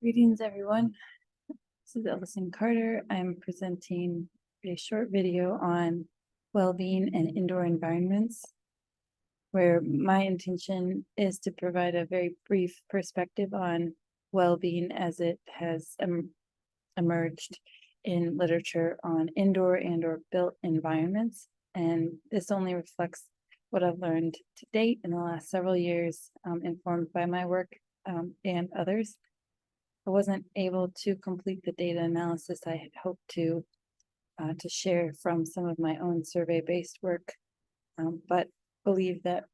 Greetings, everyone. This is Ellison Carter. I'm presenting a short video on well-being and indoor environments, where my intention is to provide a very brief perspective on well-being as it has emerged in literature on indoor and/or built environments. And this only reflects what I've learned to date in the last several years, informed by my work and others. I wasn't able to complete the data analysis I had hoped to share from some of my own survey-based work, but believe that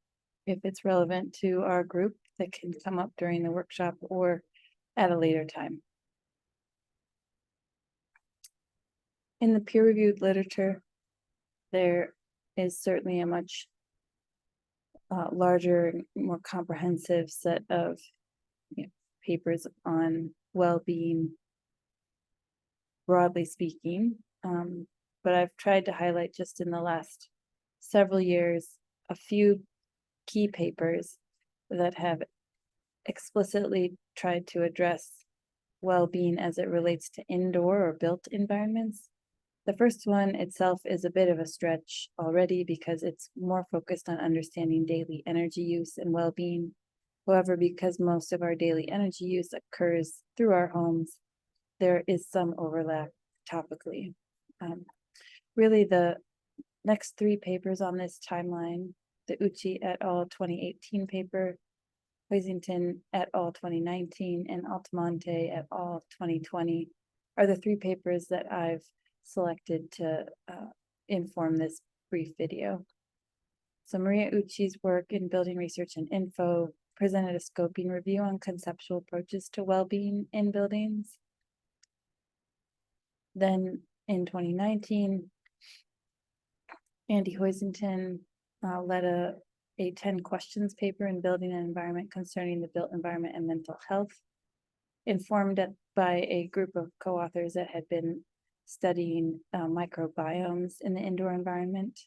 if it's relevant to our group, that can come up during the workshop or at a later time. In the peer-reviewed literature, there is certainly a much larger, more comprehensive set of papers on well-being, broadly speaking, but I've tried to highlight just in the last several years a few key papers that have explicitly tried to address well-being as it relates to indoor or built environments. The first one itself is a bit of a stretch already because it's more focused on understanding daily energy use and well-being. However, because most of our daily energy use occurs through our homes, there is some overlap topically. Really, the next three papers on this timeline, the Uchi et al. 2018 paper, Hoisington et al. 2019, and Altamonte et al. 2020, are the three papers that I've selected to inform this brief video. So Maria Uchi's work in Building Research and Info presented a scoping review on conceptual approaches to well-being in buildings. Then in 2019, Andy Hoisington led a 10 questions paper in Building and Environment concerning the built environment and mental health, informed by a group of co-authors that had been studying microbiomes in the indoor environment.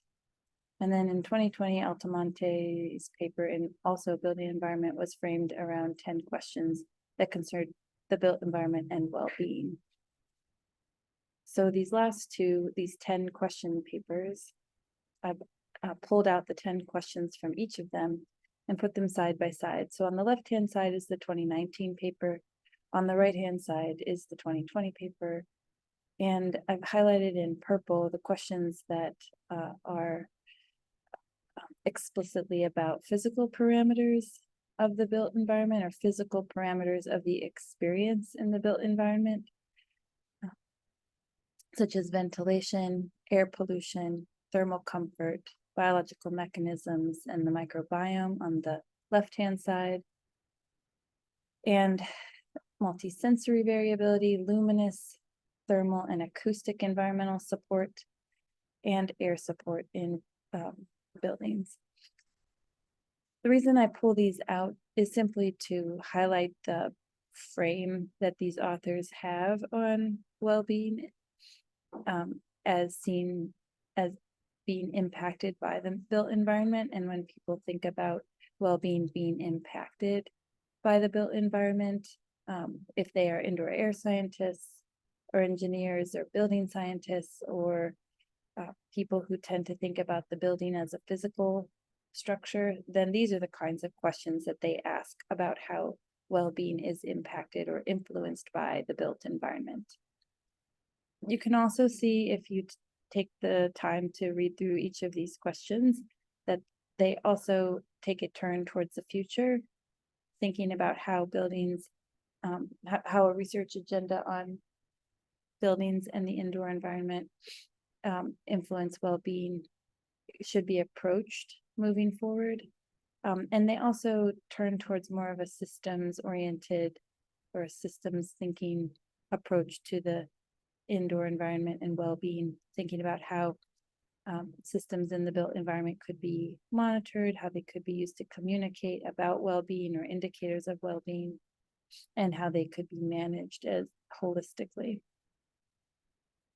And then in 2020, Altamonte's paper in also Building Environment was framed around 10 questions that concerned the built environment and well-being. So these last two, these 10 question papers, I've pulled out the 10 questions from each of them and put them side by side. So on the left-hand side is the 2019 paper. On the right-hand side is the 2020 paper. And I've highlighted in purple the questions that are explicitly about physical parameters of the built environment or physical parameters of the experience in the built environment, such as ventilation, air pollution, thermal comfort, biological mechanisms, and the microbiome on the left-hand side, and multisensory variability, luminous, thermal, and acoustic environmental support, and air support in buildings. The reason I pull these out is simply to highlight the frame that these authors have on well-being as seen as being impacted by the built environment. And when people think about well-being being impacted by the built environment, if they are indoor air scientists or engineers or building scientists or people who tend to think about the building as a physical structure, then these are the kinds of questions that they ask about how well-being is impacted or influenced by the built environment. You can also see, if you take the time to read through each of these questions, that they also take a turn towards the future, thinking about how buildings, how a research agenda on buildings and the indoor environment influence well-being should be approached moving forward. And they also turn towards more of a systems-oriented or systems thinking approach to the indoor environment and well-being, thinking about how systems in the built environment could be monitored, how they could be used to communicate about well-being or indicators of well-being, and how they could be managed as holistically.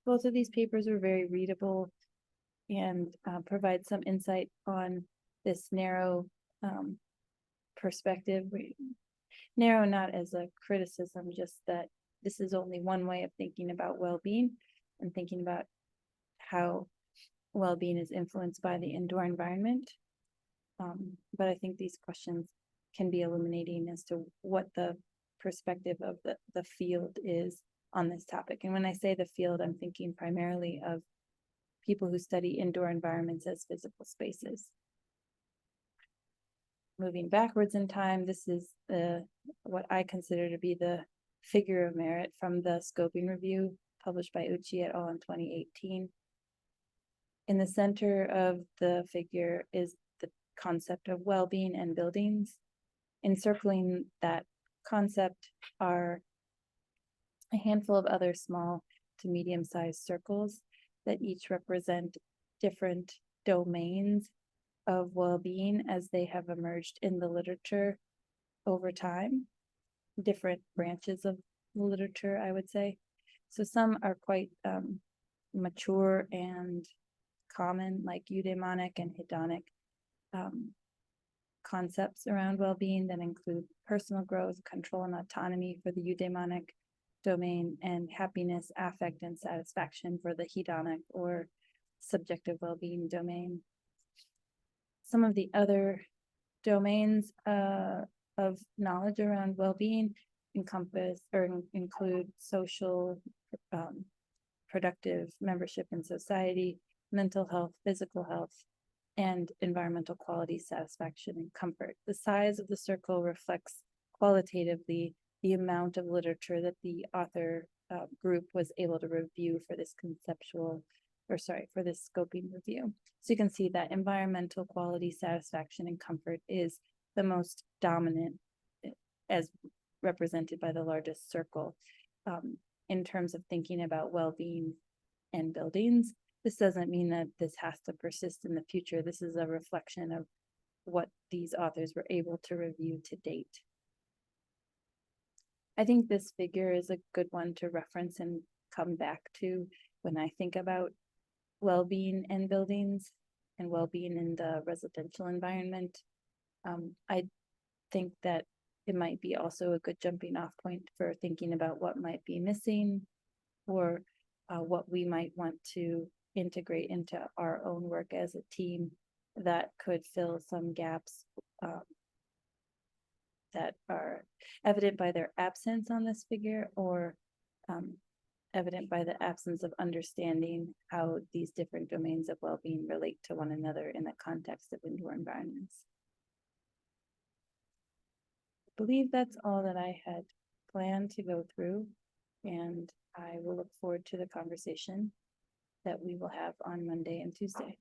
Both of these papers are very readable and provide some insight on this narrow perspective. narrow not as a criticism, just that this is only one way of thinking about well-being and thinking about how well-being is influenced by the indoor environment. But I think these questions can be illuminating as to what the perspective of the field is on this topic. And when I say the field, I'm thinking primarily of people who study indoor environments as physical spaces. Moving backwards in time, this is what I consider to be the figure of merit from the scoping review published by Uchi et al. In 2018. In the center of the figure is the concept of well-being and buildings. Encircling that concept are a handful of other small to medium-sized circles that each represent different domains of well-being as they have emerged in the literature over time, different branches of literature, I would say. So some are quite mature and common, like eudaimonic and hedonic concepts around well-being that include personal growth, control, and autonomy for the eudaimonic domain, and happiness, affect, and satisfaction for the hedonic or subjective well-being domain. Some of the other domains of knowledge around well-being encompass or include social, productive membership in society, mental health, physical health, and environmental quality, satisfaction, and comfort. The size of the circle reflects qualitatively the amount of literature that the author group was able to review for this for this scoping review. So you can see that environmental quality, satisfaction, and comfort is the most dominant, as represented by the largest circle, in terms of thinking about well-being and buildings. This doesn't mean that this has to persist in the future. This is a reflection of what these authors were able to review to date. I think this figure is a good one to reference and come back to when I think about well-being and buildings and well-being in the residential environment. I think that it might be also a good jumping off point for thinking about what might be missing or what we might want to integrate into our own work as a team that could fill some gaps that are evident by their absence on this figure, or evident by the absence of understanding how these different domains of well-being relate to one another in the context of indoor environments. I believe that's all that I had planned to go through, and I will look forward to the conversation that we will have on Monday and Tuesday.